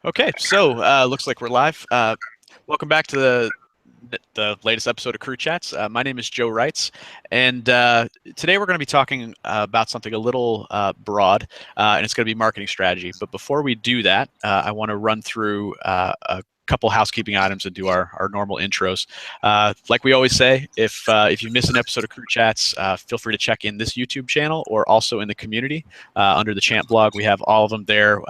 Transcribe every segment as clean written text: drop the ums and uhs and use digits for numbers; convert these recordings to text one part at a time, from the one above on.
Okay, so looks like we're live. Welcome back to the latest episode of KreweChats. My name is Joe Reitz, and today we're going to be talking about something a little broad, and it's going to be marketing strategy. But before we do that, I want to run through a couple housekeeping items and do our normal intros. Like we always say, if you miss an episode of KreweChats, feel free to check in this YouTube channel or also in the community under the Chant blog. We have all of them there.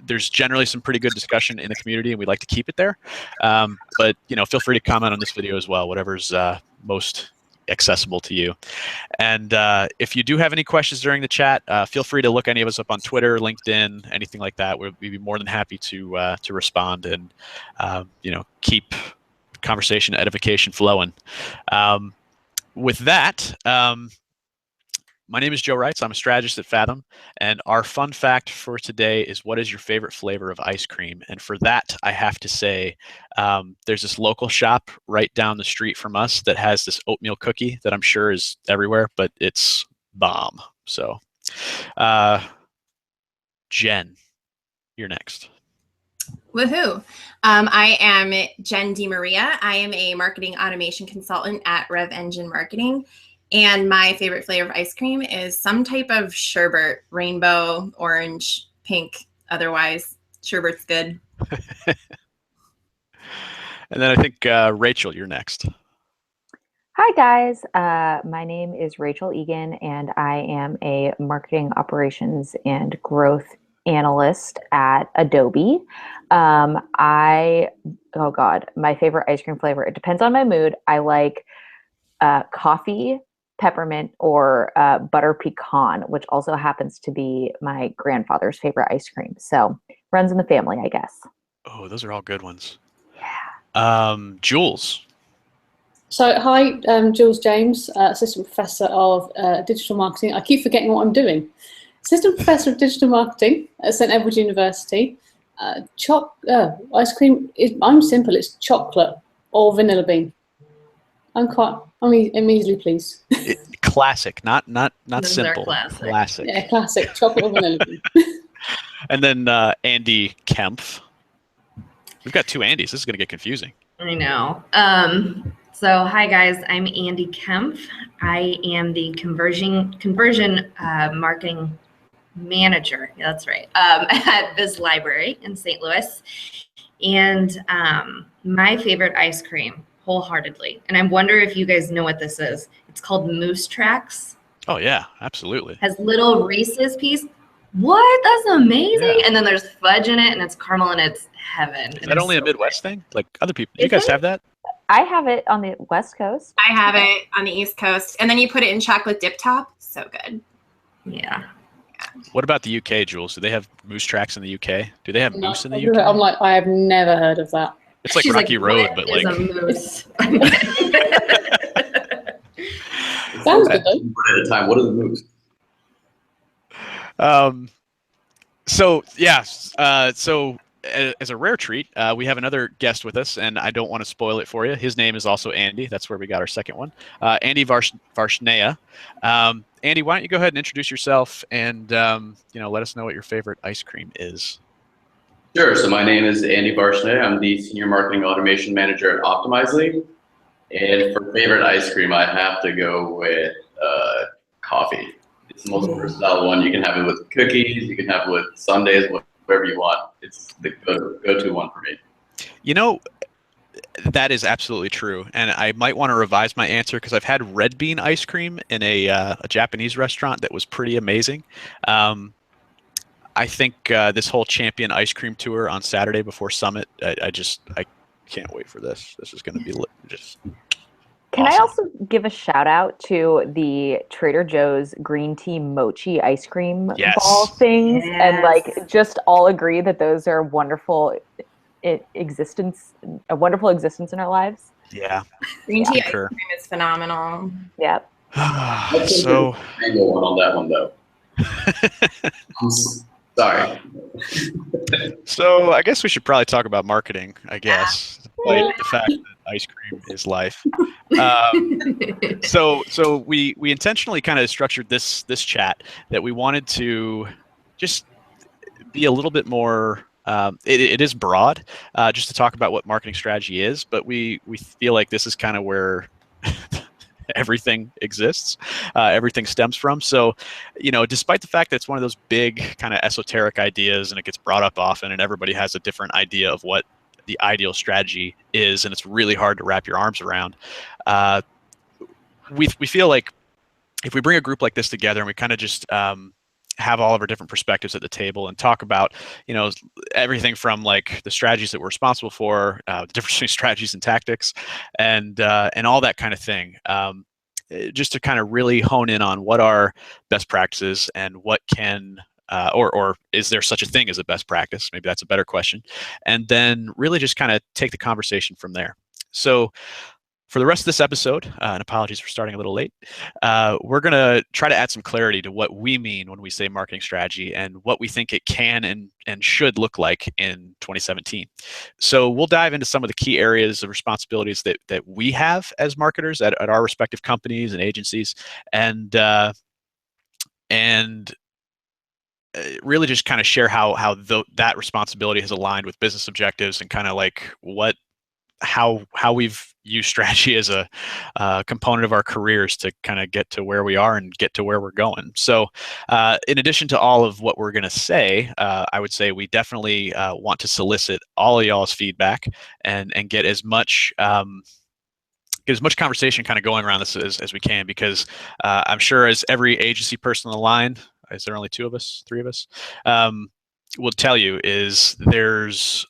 There's generally some pretty good discussion in the community, and we'd like to keep it there. But feel free to comment on this video as well, whatever's most accessible to you. And if you do have any questions during the chat, feel free to look any of us up on Twitter, LinkedIn, anything like that. We'd be more than happy to respond and keep conversation, edification flowing. With that. My name is Joe Reitz. I'm a strategist at Fathom, and our fun fact for today is, what is your favorite flavor of ice cream? And for that, I have to say, there's this local shop right down the street from us that has this oatmeal cookie that I'm sure is everywhere, but it's bomb. So, Jen, you're next. Woohoo! I am Jen DiMaria. I am a marketing automation consultant at Rev Engine Marketing. And my favorite flavor of ice cream is some type of sherbet, rainbow, orange, pink. Otherwise, sherbet's good. And then I think, Rachel, you're next. Hi, guys. My name is Rachel Egan, and I am a marketing operations and growth analyst at Adobe. My favorite ice cream flavor, it depends on my mood. I like coffee, peppermint, or butter pecan, which also happens to be my grandfather's favorite ice cream. So runs in the family, I guess. Oh, those are all good ones. Yeah. Jules. So hi, Jules James, Assistant Professor of Digital Marketing. I keep forgetting what I'm doing. Assistant Professor of Digital Marketing at St Edward's University. Ice cream, I'm simple, it's chocolate or vanilla bean. I'm easily pleased. Classic, not Those simple. Classic. Yeah, classic, chocolate or vanilla bean. And then Andy Kempf. We've got two Andys. This is going to get confusing. I know. So hi guys, I'm Andy Kempf. I am the conversion marketing manager. Yeah, that's right. At Viz Library in St. Louis. And my favorite ice cream, wholeheartedly, and I wonder if you guys know what this is. It's called Moose Tracks. Oh yeah, absolutely. Has little Reese's piece. What? That's amazing. Yeah. And then there's fudge in it, and it's caramel, and it's heaven. Is that only a Midwest thing? Like other people, you guys have that? I have it on the West Coast. I have it on the East Coast. And then you put it in chocolate dip top. So good. Yeah. What about the UK, Jules? Do they have Moose Tracks in the UK? Do they have moose in the UK? I'm like, I have never heard of that. It's like She's Rocky Road, but what like is a moose? Sounds good though. One at a time. What are the moves? So yeah, so as a rare treat, we have another guest with us, and I don't want to spoil it for you. His name is also Andy. That's where we got our second one. Andy Varshnaya. Andy, why don't you go ahead and introduce yourself and let us know what your favorite ice cream is. Sure. So my name is Andy Varshnaya. I'm the Senior Marketing Automation Manager at Optimizely. And for favorite ice cream, I have to go with coffee. It's the most versatile one. You can have it with cookies. You can have it with sundaes, whatever you want. It's the go-to one for me. That is absolutely true. And I might want to revise my answer because I've had red bean ice cream in a Japanese restaurant that was pretty amazing. I think this whole Champion ice cream tour on Saturday before Summit, I can't wait for this. This is going to be just Can awesome. I also give a shout out to the Trader Joe's green tea mochi ice cream ball things, and like just all agree that those are wonderful existence in our lives. Yeah. Green tea ice cream is phenomenal. Yep. So mango one on that one though. I'm sorry. So I guess we should probably talk about marketing, I guess. despite the fact that ice cream is life. So we intentionally kind of structured this chat that we wanted to just be a little bit more. It is broad, just to talk about what marketing strategy is, but we feel like this is kind of where everything exists, everything stems from. So, despite the fact that it's one of those big kind of esoteric ideas and it gets brought up often and everybody has a different idea of what the ideal strategy is, and it's really hard to wrap your arms around, we feel like if we bring a group like this together and we kind of just have all of our different perspectives at the table and talk about, everything from like the strategies that we're responsible for, the difference between strategies and tactics, and all that kind of thing, just to kind of really hone in on what are best practices and what can, or is there such a thing as a best practice? Maybe that's a better question. And then really just kind of take the conversation from there. So for the rest of this episode, and apologies for starting a little late, we're going to try to add some clarity to what we mean when we say marketing strategy and what we think it can and should look like in 2017. So we'll dive into some of the key areas of responsibilities that we have as marketers at our respective companies and agencies, and really just kind of share how that responsibility has aligned with business objectives and kind of like how we've used strategy as a component of our careers to kind of get to where we are and get to where we're going. So in addition to all of what we're going to say, I would say we definitely want to solicit all of y'all's feedback and get as much conversation kind of going around this as we can, because I'm sure as every agency person on the line, is there only 2 of us, 3 of us, will tell you, is there's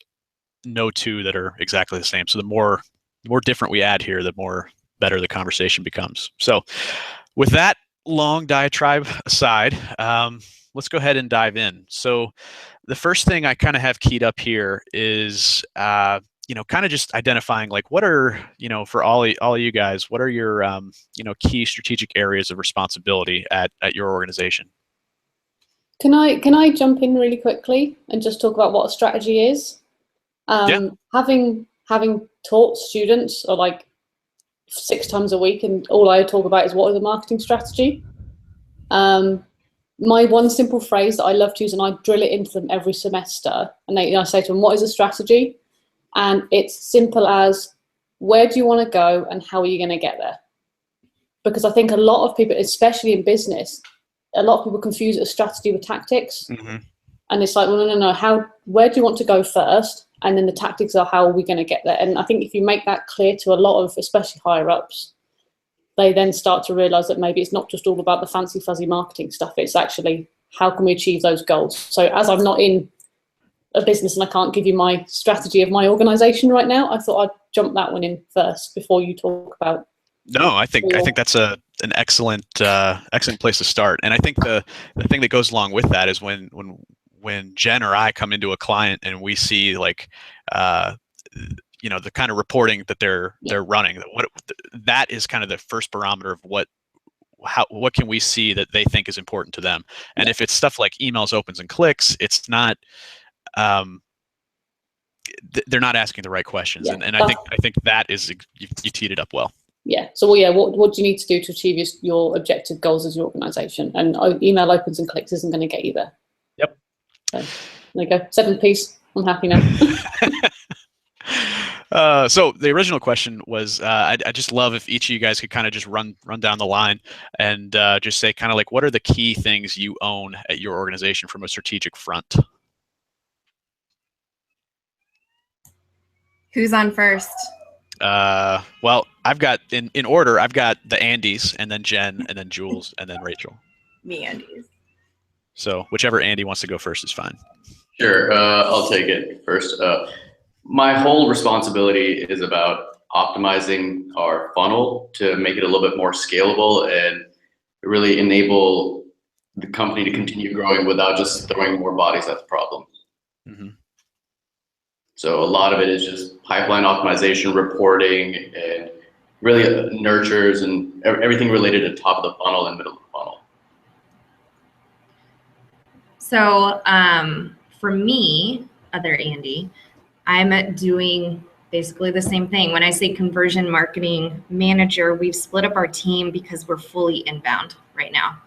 no 2 that are exactly the same. So the more different we add here, the better the conversation becomes. So with that long diatribe aside, let's go ahead and dive in. So the first thing I kind of have keyed up here is kind of just identifying like what are, for all of you guys, what are your key strategic areas of responsibility at your organization? Can I jump in really quickly and just talk about what a strategy is? Yeah. Having taught students or like 6 times a week, and all I talk about is what is a marketing strategy. My one simple phrase that I love to use, and I drill it into them every semester, and I say to them, what is a strategy? And it's simple as, where do you want to go and how are you going to get there? Because I think a lot of people, especially in business, a lot of people confuse a strategy with tactics. Mm-hmm. And it's like, well, no, where do you want to go first? And then the tactics are, how are we going to get there? And I think if you make that clear to a lot of, especially higher ups, they then start to realize that maybe it's not just all about the fancy fuzzy marketing stuff. It's actually, how can we achieve those goals? So as I'm not in a business and I can't give you my strategy of my organization right now, I thought I'd jump that one in first before you talk about. No, I think that's an excellent place to start. And I think the thing that goes along with that is when Jen or I come into a client and we see like the kind of reporting that they're running, that is kind of the first barometer of what can we see that they think is important to them. And if it's stuff like emails, opens, and clicks, it's not they're not asking the right questions. And I think that is, you teed it up well. Yeah. So what do you need to do to achieve your objective goals as your organization? And email opens and clicks isn't going to get you there. Yep. So there you go. 7 piece. I'm happy now. So the original question was, I just love if each of you guys could kind of just run down the line and just say kind of like, what are the key things you own at your organization from a strategic front? Who's on first? Well, I've got in order. I've got the Andys, and then Jen, and then Jules, and then Rachel. Me, Andys. So whichever Andy wants to go first is fine. Sure, I'll take it first. My whole responsibility is about optimizing our funnel to make it a little bit more scalable and really enable the company to continue growing without just throwing more bodies at the problem. Mm-hmm. So a lot of it is just pipeline optimization, reporting, and really nurtures and everything related to top of the funnel and middle of the funnel. So for me, other Andy, I'm doing basically the same thing. When I say conversion marketing manager, we've split up our team because we're fully inbound right now.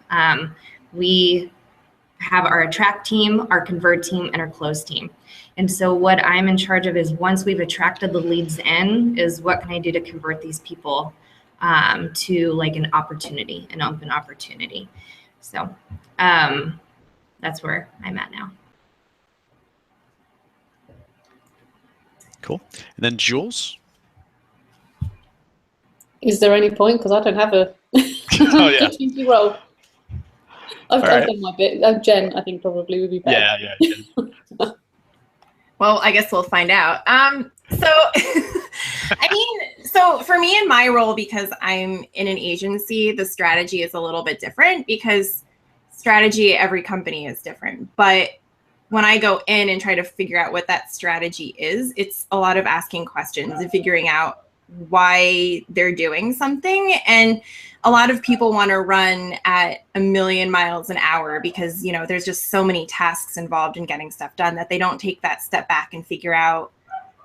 We have our attract team, our convert team, and our close team. And so what I'm in charge of is once we've attracted the leads in, is what can I do to convert these people to like an opportunity, an open opportunity. So that's where I'm at now. Cool. And then Jules? Is there any point? Because I don't have a Oh, yeah. cheeky role. I've right. done my bit. Jen, I think probably would be better. Yeah. Well, I guess we'll find out. So, I mean, so for me in my role, because I'm in an agency, the strategy is a little bit different because strategy, every company is different. But when I go in and try to figure out what that strategy is, it's a lot of asking questions and figuring out why they're doing something. And a lot of people want to run at 1,000,000 miles an hour because, you know, there's just so many tasks involved in getting stuff done that they don't take that step back and figure out,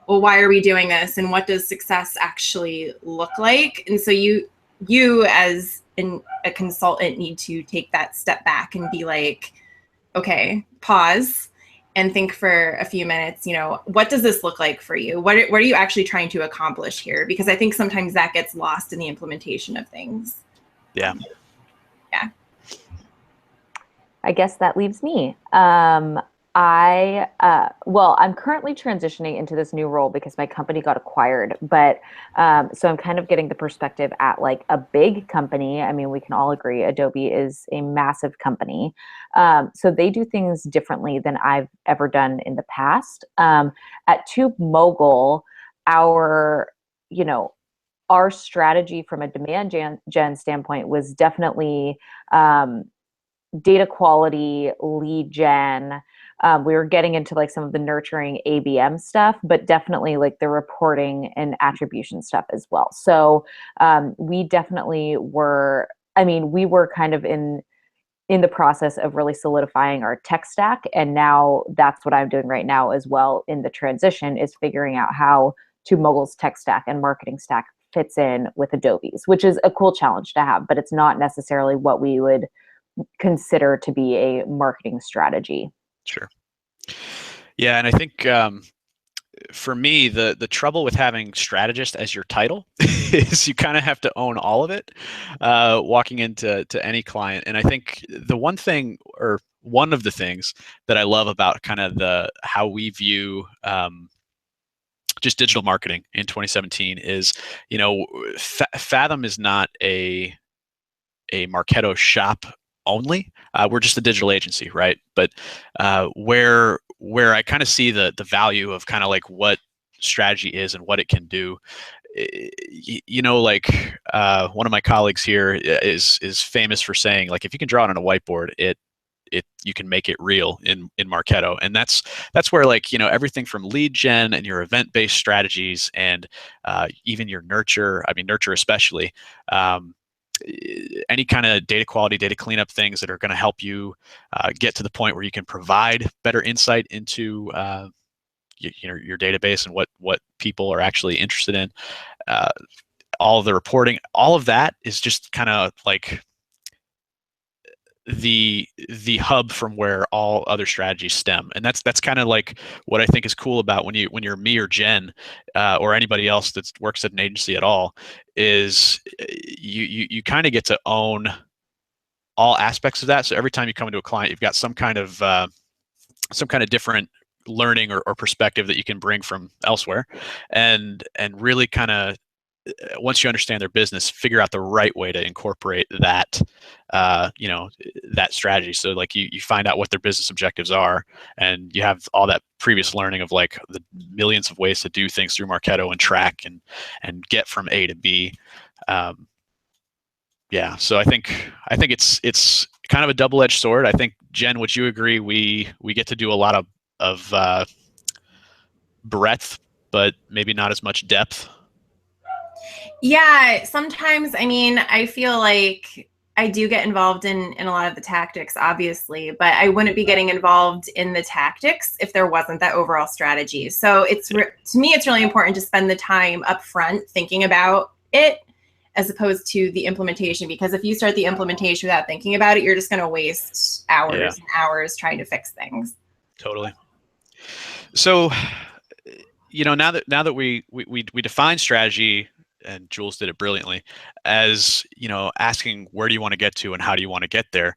well, why are we doing this? And what does success actually look like? And so you as a consultant need to take that step back and be like, okay, pause and think for a few minutes, you know, what does this look like for you? What are you actually trying to accomplish here? Because I think sometimes that gets lost in the implementation of things. Yeah. Yeah. I guess that leaves me. Well, I'm currently transitioning into this new role because my company got acquired, but so I'm kind of getting the perspective at like a big company. I mean, we can all agree Adobe is a massive company. So they do things differently than I've ever done in the past. At TubeMogul, our strategy from a demand gen standpoint was definitely data quality, lead gen. We were getting into like some of the nurturing ABM stuff, but definitely like the reporting and attribution stuff as well. So we definitely were, we were kind of in the process of really solidifying our tech stack. And now that's what I'm doing right now as well in the transition, is figuring out how TubeMogul's tech stack and marketing stack fits in with Adobe's, which is a cool challenge to have, but it's not necessarily what we would consider to be a marketing strategy. Sure. Yeah, and I think for me, the trouble with having strategist as your title is you kind of have to own all of it walking into any client. And I think the one of the things that I love about kind of how we view just digital marketing in 2017 is, Fathom is not a Marketo shop only. We're just a digital agency, right? But where I kind of see the value of kind of like what strategy is and what it can do. One of my colleagues here is famous for saying, like, if you can draw it on a whiteboard, you can make it real in Marketo. And that's where, like, everything from lead gen and your event-based strategies and even your nurture especially, any kind of data quality, data cleanup things that are going to help you get to the point where you can provide better insight into your database and what people are actually interested in. All of the reporting, all of that is just kind of like the hub from where all other strategies stem. And that's kind of like what I think is cool about when you're me or Jen or anybody else that works at an agency at all, is you kind of get to own all aspects of that. So every time you come into a client, you've got some kind of different learning or perspective that you can bring from elsewhere, and really kind of, once you understand their business, figure out the right way to incorporate that, that strategy. So like you find out what their business objectives are, and you have all that previous learning of like the millions of ways to do things through Marketo and track and get from A to B. Yeah, so I think it's kind of a double-edged sword. I think, Jen, would you agree we get to do a lot of breadth, but maybe not as much depth? Yeah, sometimes, I feel like I do get involved in a lot of the tactics, obviously, but I wouldn't be getting involved in the tactics if there wasn't that overall strategy. So to me, it's really important to spend the time up front thinking about it as opposed to the implementation, because if you start the implementation without thinking about it, you're just going to waste hours and hours trying to fix things. Totally. So, now that we define strategy, and Jules did it brilliantly, as asking where do you want to get to and how do you want to get there.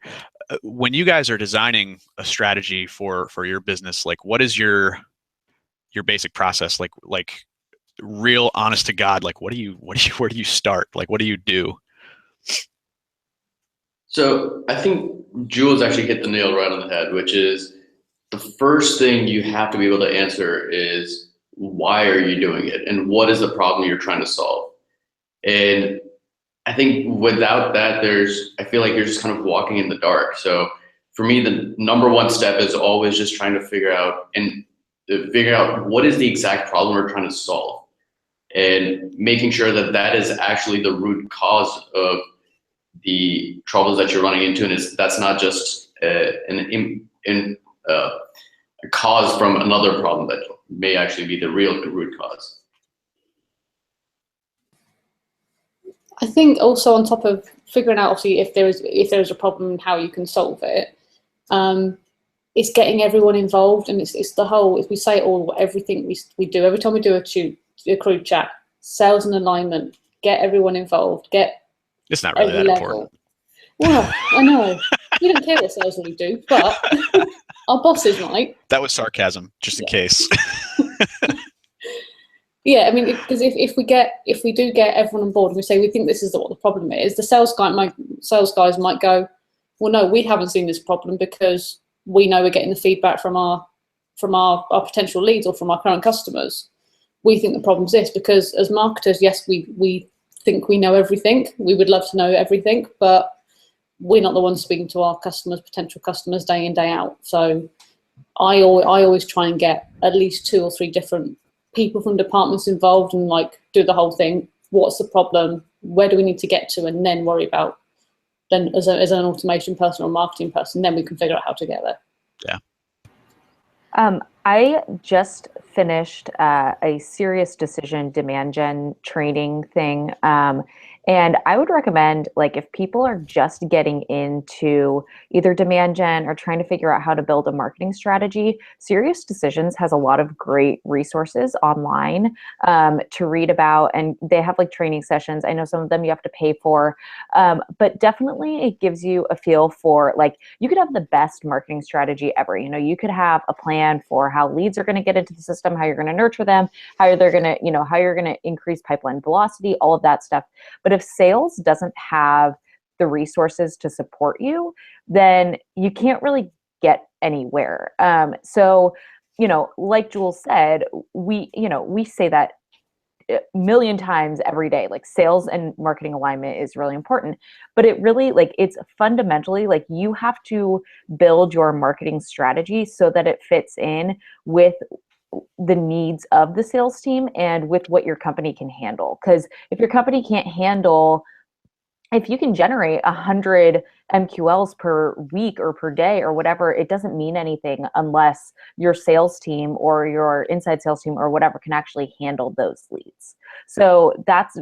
When you guys are designing a strategy for your business, like what is your basic process? Like real honest to God, like where do you start? Like what do you do? So I think Jules actually hit the nail right on the head, which is the first thing you have to be able to answer is why are you doing it and what is the problem you're trying to solve? And I think without that, I feel like you're just kind of walking in the dark. So for me, the number one step is always just trying to figure out what is the exact problem we're trying to solve, and making sure that that is actually the root cause of the troubles that you're running into, and that's not just a cause from another problem that may actually be the real root cause. I think also on top of figuring out obviously if there is a problem and how you can solve it, it's getting everyone involved, and it's the whole, if we say it all, everything we do every time we do a crew chat, sales and alignment, get everyone involved, it's not really that important. Well, I know we don't care what sales we do, but our bosses might. That was sarcasm, just in case. Yeah, I mean, because if we do get everyone on board and we say we think this is what the problem is, the sales guys might go, well, no, we haven't seen this problem because we know we're getting the feedback from our potential leads or from our current customers. We think the problem's this, because as marketers, yes, we think we know everything. We would love to know everything, but we're not the ones speaking to our customers, potential customers, day in, day out. So I always try and get at least 2 or 3 different people from departments involved and like do the whole thing. What's the problem? Where do we need to get to? And then worry about, then as an automation person or marketing person, then we can figure out how to get there. Yeah. I just finished a serious decision demand gen training thing. And I would recommend, like, if people are just getting into either demand gen or trying to figure out how to build a marketing strategy, Serious Decisions has a lot of great resources online to read about. And they have like training sessions. I know some of them you have to pay for, but definitely it gives you a feel for, like, you could have the best marketing strategy ever. You could have a plan for how leads are going to get into the system, how you're going to nurture them, how you're going to increase pipeline velocity, all of that stuff. But if sales doesn't have the resources to support you, then you can't really get anywhere. So, like Jules said, we say that a million times every day, like sales and marketing alignment is really important, but it really, like, it's fundamentally like you have to build your marketing strategy so that it fits in with the needs of the sales team and with what your company can handle. Because if your company can't handle, if you can generate 100 MQLs per week or per day or whatever, it doesn't mean anything unless your sales team or your inside sales team or whatever can actually handle those leads. So that's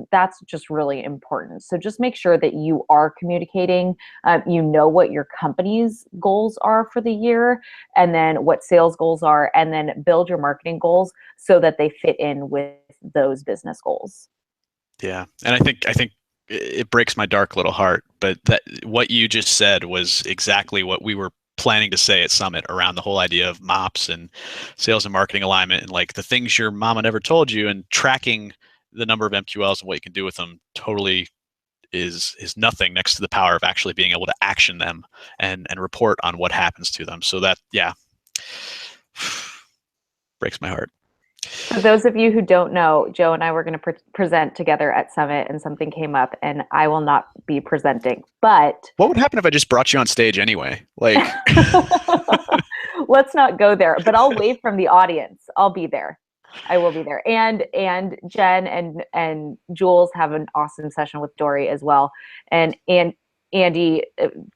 just really important. So just make sure that you are communicating, what your company's goals are for the year, and then what sales goals are, and then build your marketing goals so that they fit in with those business goals. Yeah, and I think it breaks my dark little heart, but that what you just said was exactly what we were planning to say at Summit around the whole idea of MOPS and sales and marketing alignment, and like the things your mama never told you, and tracking the number of MQLs and what you can do with them totally is nothing next to the power of actually being able to action them and report on what happens to them. So that, yeah, breaks my heart. For those of you who don't know, Joe and I were going to present together at Summit, and something came up, and I will not be presenting. But what would happen if I just brought you on stage anyway? Like, let's not go there. But I'll wave from the audience. I'll be there. I will be there. And Jen and Jules have an awesome session with Dory as well. And Andy,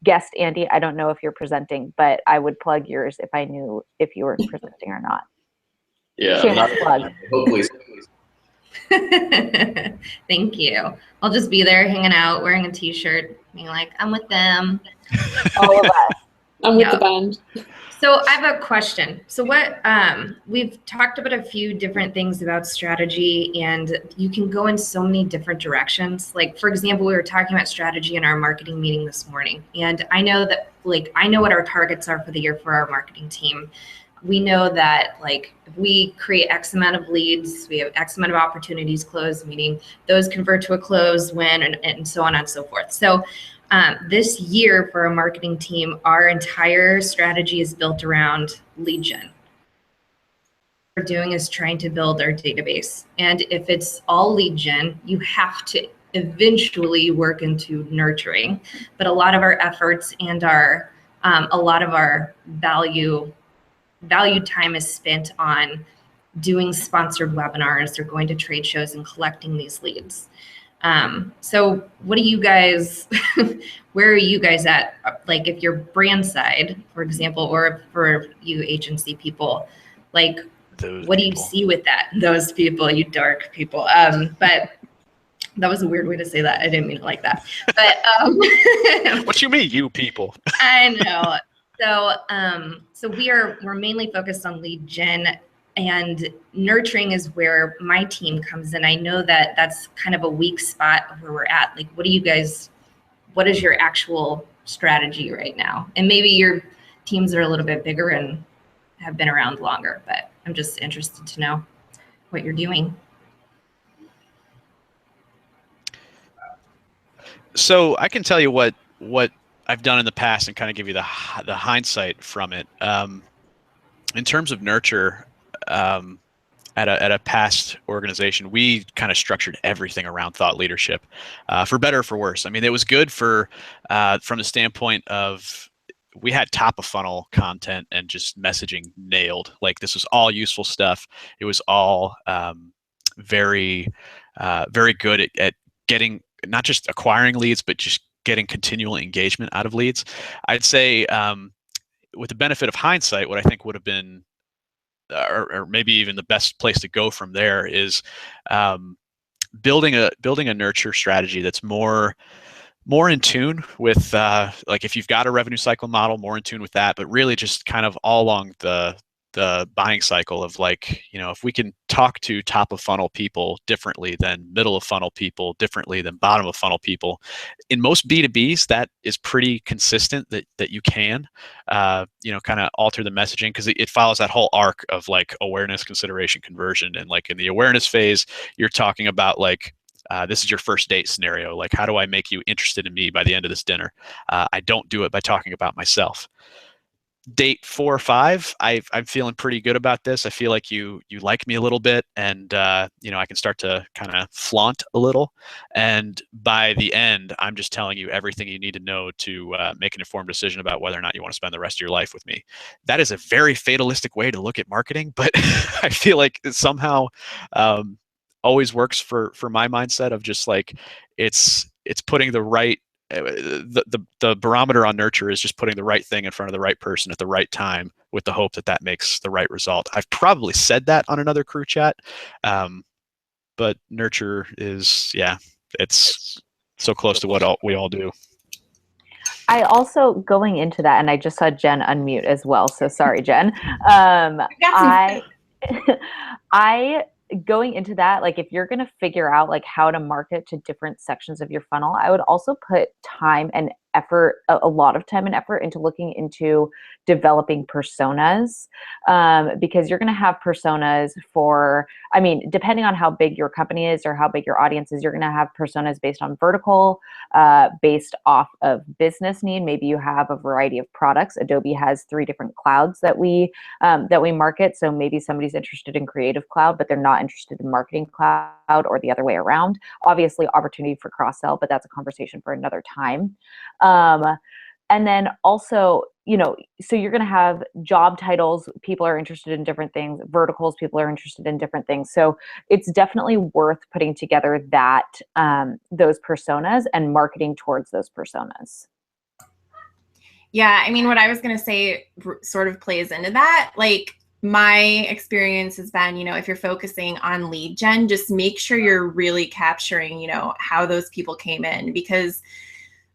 guest Andy, I don't know if you're presenting, but I would plug yours if I knew if you were presenting or not. Yeah, Shameless plug. hopefully. Thank you. I'll just be there hanging out, wearing a t-shirt, being like, I'm with them. All of us. I'm with the band. So I have a question. So what we've talked about a few different things about strategy, and you can go in so many different directions. Like, for example, we were talking about strategy in our marketing meeting this morning, and I know that, like, I know what our targets are for the year for our marketing team. We know that, like, if we create X amount of leads, we have X amount of opportunities closed, meaning those convert to a close win, and so on and so forth. So this year for our marketing team, our entire strategy is built around lead gen. What we're doing is trying to build our database. And if it's all lead gen, you have to eventually work into nurturing. But a lot of our efforts and a lot of our value time is spent on doing sponsored webinars or going to trade shows and collecting these leads. So what do you guys, where are you guys at? Like, if you're brand side, for example, or for you agency people, like, what do you see with that? Those people, you dark people. But that was a weird way to say that. I didn't mean it like that. But What you mean, you people? I know. So we're mainly focused on lead gen, and nurturing is where my team comes in. I know that that's kind of a weak spot of where we're at. Like, what is your actual strategy right now? And maybe your teams are a little bit bigger and have been around longer, but I'm just interested to know what you're doing. So I can tell you what I've done in the past and kind of give you the hindsight from it. In terms of nurture, at a past organization, we kind of structured everything around thought leadership, for better or for worse. I mean, it was good for from the standpoint of we had top of funnel content and just messaging nailed. Like, this was all useful stuff. It was all very good at getting, not just acquiring leads, but just getting continual engagement out of leads. I'd say, with the benefit of hindsight, what I think would have been, or maybe even the best place to go from there, is building a nurture strategy that's more in tune with, like, if you've got a revenue cycle model, more in tune with that, but really just kind of all along the buying cycle of, like, if we can talk to top of funnel people differently than middle of funnel people, differently than bottom of funnel people, in most B2Bs, that is pretty consistent, that you can, kind of alter the messaging, because it follows that whole arc of, like, awareness, consideration, conversion. And, like, in the awareness phase, you're talking about, like, this is your first date scenario. Like, how do I make you interested in me by the end of this dinner? I don't do it by talking about myself. Date 4 or 5, I'm feeling pretty good about this. I feel like you like me a little bit, and I can start to kind of flaunt a little. And by the end, I'm just telling you everything you need to know to make an informed decision about whether or not you want to spend the rest of your life with me. That is a very fatalistic way to look at marketing, but I feel like it somehow always works for my mindset of just, like, it's putting the right, the barometer on nurture is just putting the right thing in front of the right person at the right time, with the hope that makes the right result. I've probably said that on another crew chat, but nurture is, it's so close to what we all do. I also, going into that, and I just saw Jen unmute as well, so sorry, Jen. I going into that, like, if you're going to figure out, like, how to market to different sections of your funnel, I would also put time and effort, a lot of time and effort, into looking into developing personas, because you're going to have personas for, I mean, depending on how big your company is or how big your audience is, you're going to have personas based on vertical, based off of business need. Maybe you have a variety of products. Adobe has 3 different clouds that we market. So maybe somebody's interested in Creative Cloud, but they're not interested in Marketing Cloud, or the other way around. Obviously, opportunity for cross-sell, but that's a conversation for another time. And then also, so you're going to have job titles. People are interested in different things. Verticals, people are interested in different things. So it's definitely worth putting together those personas and marketing towards those personas. Yeah, I mean, what I was going to say sort of plays into that. Like, my experience has been, if you're focusing on lead gen, just make sure you're really capturing, how those people came in, because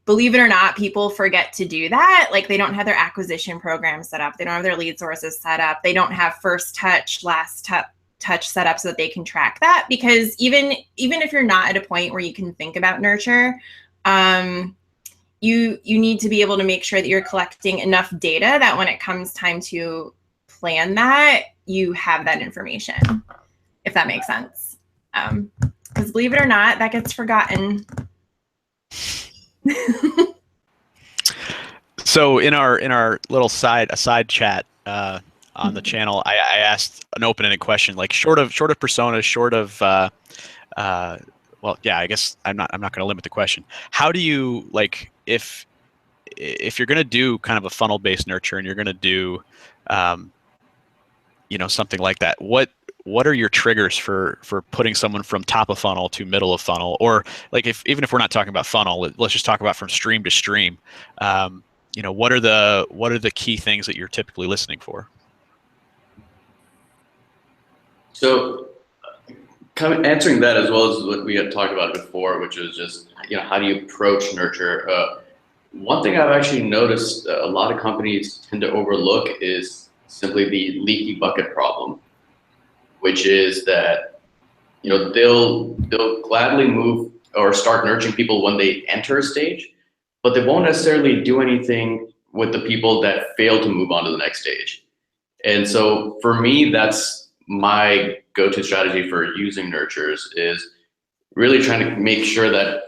believe it or not, people forget to do that. Like, they don't have their acquisition program set up. They don't have their lead sources set up. They don't have first touch, last touch set up so that they can track that. Because even if you're not at a point where you can think about nurture, you need to be able to make sure that you're collecting enough data that when it comes time to plan that, you have that information, if that makes sense. Because believe it or not, that gets forgotten. So in our little side chat on the channel, I asked an open-ended question, like short of personas, short of well, yeah, I guess I'm not going to limit the question. How do you, like, if you're going to do kind of a funnel-based nurture and you're going to do something like that, what are your triggers for putting someone from top of funnel to middle of funnel? Or like, even if we're not talking about funnel, let's just talk about from stream to stream. What are the key things that you're typically listening for? So, kind of answering that as well as what we had talked about before, which was just, how do you approach nurture? One thing I've actually noticed a lot of companies tend to overlook is simply the leaky bucket problem, which is that, they'll gladly move or start nurturing people when they enter a stage, but they won't necessarily do anything with the people that fail to move on to the next stage. And so for me, that's my go-to strategy for using nurtures, is really trying to make sure that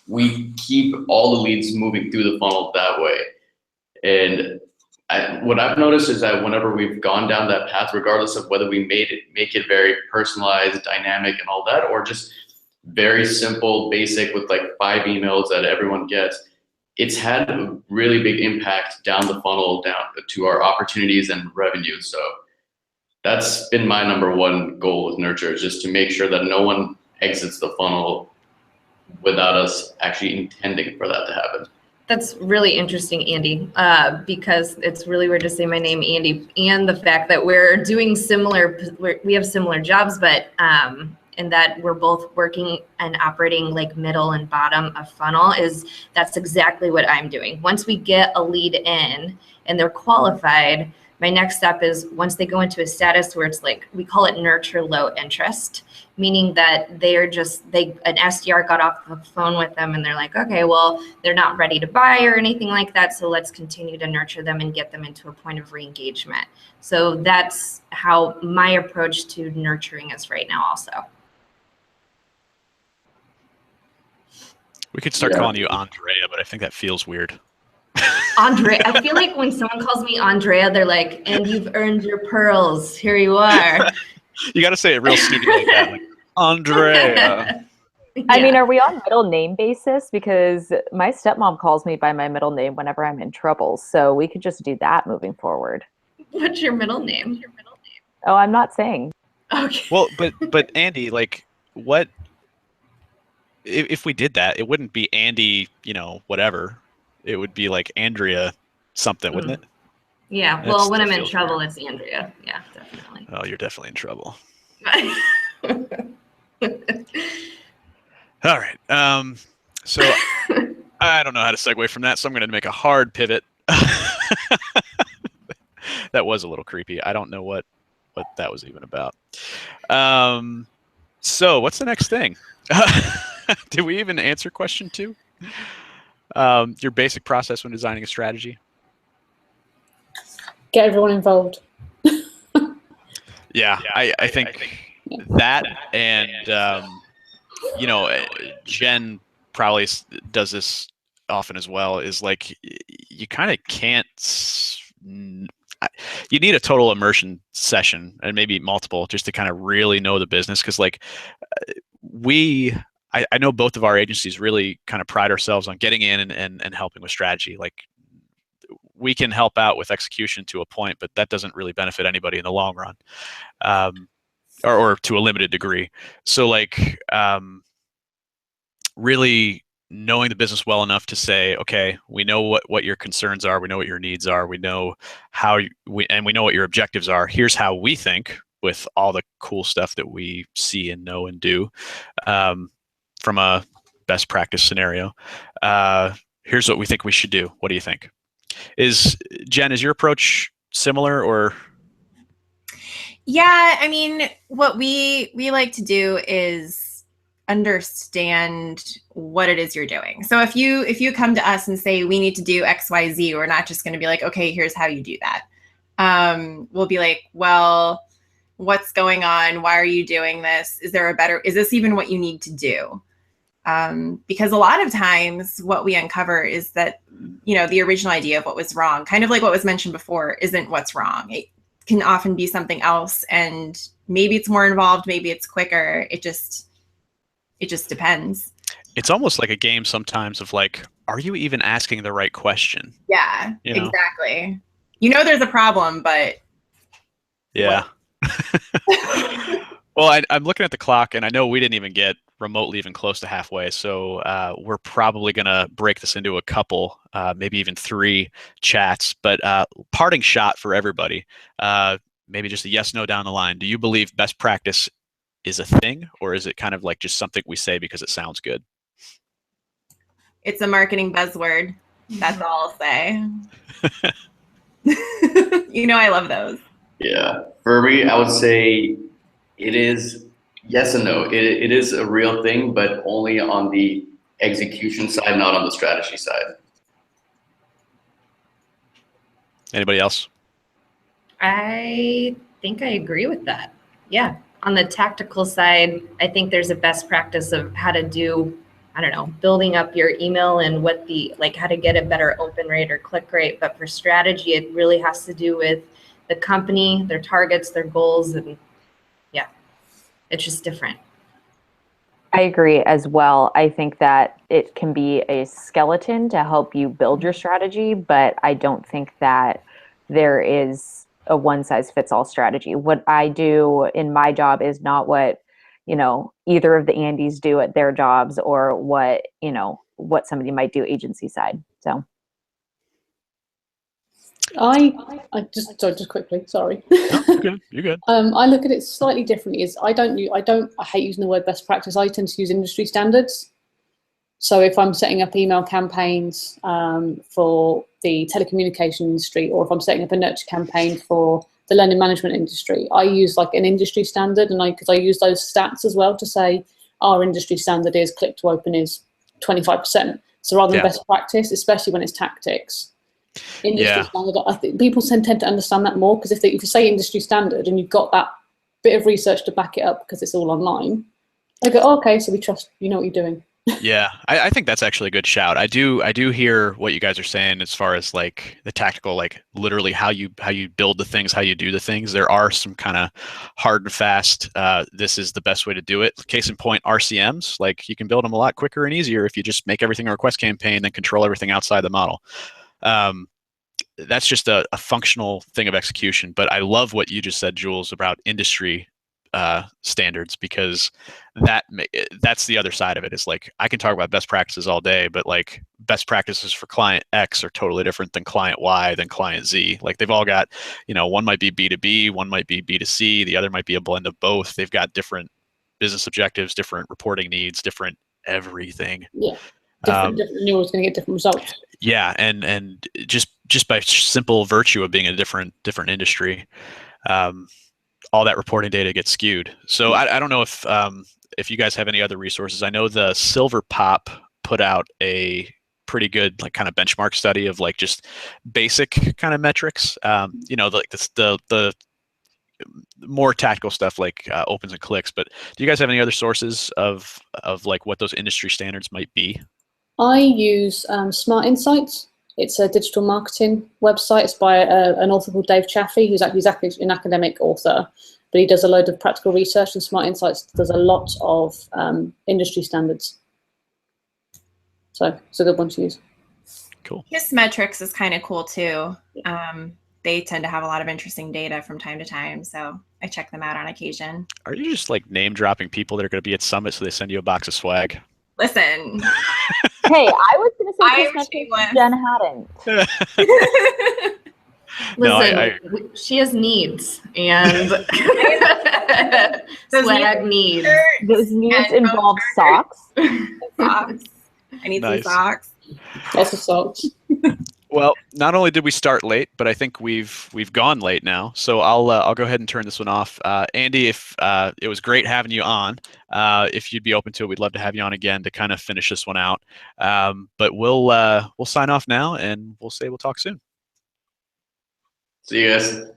we keep all the leads moving through the funnel that way. And what I've noticed is that whenever we've gone down that path, regardless of whether we make it very personalized, dynamic, and all that, or just very simple, basic with like 5 emails that everyone gets, it's had a really big impact down the funnel, down to our opportunities and revenue. So that's been my number one goal with nurture, is just to make sure that no one exits the funnel without us actually intending for that to happen. That's really interesting, Andy, because it's really weird to say my name, Andy, and the fact that we're doing we have similar jobs, but in that we're both working and operating like middle and bottom of funnel, that's exactly what I'm doing. Once we get a lead in and they're qualified, my next step is, once they go into a status where it's like, we call it nurture low interest, meaning that an SDR got off the phone with them and they're like, okay, well, they're not ready to buy or anything like that, so let's continue to nurture them and get them into a point of re-engagement. So that's how my approach to nurturing is right now also. We could start calling you Andrea, but I think that feels weird. Andrea, I feel like when someone calls me Andrea, they're like, and you've earned your pearls. Here you are. You got to say it real snooty like that, like Andrea. Yeah. I mean, are we on middle name basis? Because my stepmom calls me by my middle name whenever I'm in trouble. So we could just do that moving forward. What's your middle name? Oh, I'm not saying. Okay. Well, but Andy, like, what if we did that? It wouldn't be Andy, whatever. It would be like Andrea something, wouldn't it? Yeah. Well, when I'm in trouble, it's Andrea. Yeah, definitely. Oh, you're definitely in trouble. All right. So I don't know how to segue from that, so I'm going to make a hard pivot. That was a little creepy. I don't know what that was even about. So what's the next thing? Did we even answer question 2? Your basic process when designing a strategy? Get everyone involved. Yeah, I think that, and Jen probably does this often as well, is like, you kind of can't, you need a total immersion session and maybe multiple just to kind of really know the business. Because like I know both of our agencies really kind of pride ourselves on getting in and helping with strategy. Like, we can help out with execution to a point, but that doesn't really benefit anybody in the long run, or to a limited degree. So like really knowing the business well enough to say, okay, we know what your concerns are, we know what your needs are, we know how we know what your objectives are. Here's how we think with all the cool stuff that we see and know and do, from a best practice scenario. Here's what we think we should do. What do you think? Jen, is your approach similar or? Yeah, I mean, what we like to do is understand what it is you're doing. So if you come to us and say we need to do XYZ, we're not just going to be like, okay, here's how you do that. We'll be like, well, what's going on? Why are you doing this? Is this even what you need to do? Because a lot of times what we uncover is that, the original idea of what was wrong, kind of like what was mentioned before, isn't what's wrong. It can often be something else, and maybe it's more involved, maybe it's quicker. It just depends. It's almost like a game sometimes of like, are you even asking the right question? Yeah, exactly. There's a problem, but yeah. Well, I'm looking at the clock, and I know we didn't even get remotely even close to halfway. So we're probably going to break this into a couple, maybe even 3 chats. But parting shot for everybody, maybe just a yes, no down the line. Do you believe best practice is a thing, or is it kind of like just something we say because it sounds good? It's a marketing buzzword. That's all I'll say. I love those. Yeah, for me, I would say it is yes and no. It is a real thing, but only on the execution side, not on the strategy side. Anybody else? I think I agree with that. Yeah. On the tactical side, I think there's a best practice of how to do, building up your email and how to get a better open rate or click rate. But for strategy, it really has to do with the company, their targets, their goals, and yeah, it's just different. I agree as well. I think that it can be a skeleton to help you build your strategy, but I don't think that there is a one-size-fits-all strategy. What I do in my job is not what, either of the Andys do at their jobs, or what somebody might do agency side. So I just quickly, sorry. No, you're good. I look at it slightly differently. I hate using the word best practice. I tend to use industry standards. So if I'm setting up email campaigns for the telecommunication industry, or if I'm setting up a nurture campaign for the learning management industry, I use like an industry standard, and because I use those stats as well to say our industry standard is click to open is 25%. So rather than best practice, especially when it's tactics, industry standard, I think people tend to understand that more, because if you say industry standard and you've got that bit of research to back it up because it's all online, they go, oh, okay, so we trust you know what you're doing. Yeah, I think that's actually a good shout. I do hear what you guys are saying as far as like the tactical, like literally how you build the things, how you do the things. There are some kind of hard and fast, this is the best way to do it. Case in point, RCMs, like you can build them a lot quicker and easier if you just make everything a request campaign, then control everything outside the model. That's just a functional thing of execution. But I love what you just said, Jules, about industry standards, because that's the other side of it. Is like, I can talk about best practices all day, but like best practices for client X are totally different than client Y than client Z. Like they've all got, one might be B2B, one might be B2C, the other might be a blend of both. They've got different business objectives, different reporting needs, different everything. Yeah, different you're always going to get different results. Yeah, and just by simple virtue of being a different industry, all that reporting data gets skewed. So I don't know if you guys have any other resources. I know the Silver Pop put out a pretty good like kind of benchmark study of like just basic kind of metrics. Like the more tactical stuff like opens and clicks. But do you guys have any other sources of like what those industry standards might be? I use Smart Insights. It's a digital marketing website. It's by an author called Dave Chaffee, who's actually an academic author, but he does a load of practical research, and Smart Insights does a lot of industry standards. So it's a good one to use. Cool. Kissmetrics is kind of cool too. They tend to have a lot of interesting data from time to time, so I check them out on occasion. Are you just like name dropping people that are going to be at Summit so they send you a box of swag? Listen. Hey, I was going to I say am Kissmetrics. Jen hadn't. Listen, she has needs and swag needs. Those needs involve socks. Socks. I need some socks. Lots of socks. Well, not only did we start late, but I think we've gone late now. So I'll go ahead and turn this one off. Andy, if it was great having you on. If you'd be open to it, we'd love to have you on again to kind of finish this one out. But we'll sign off now, and we'll talk soon. See you guys.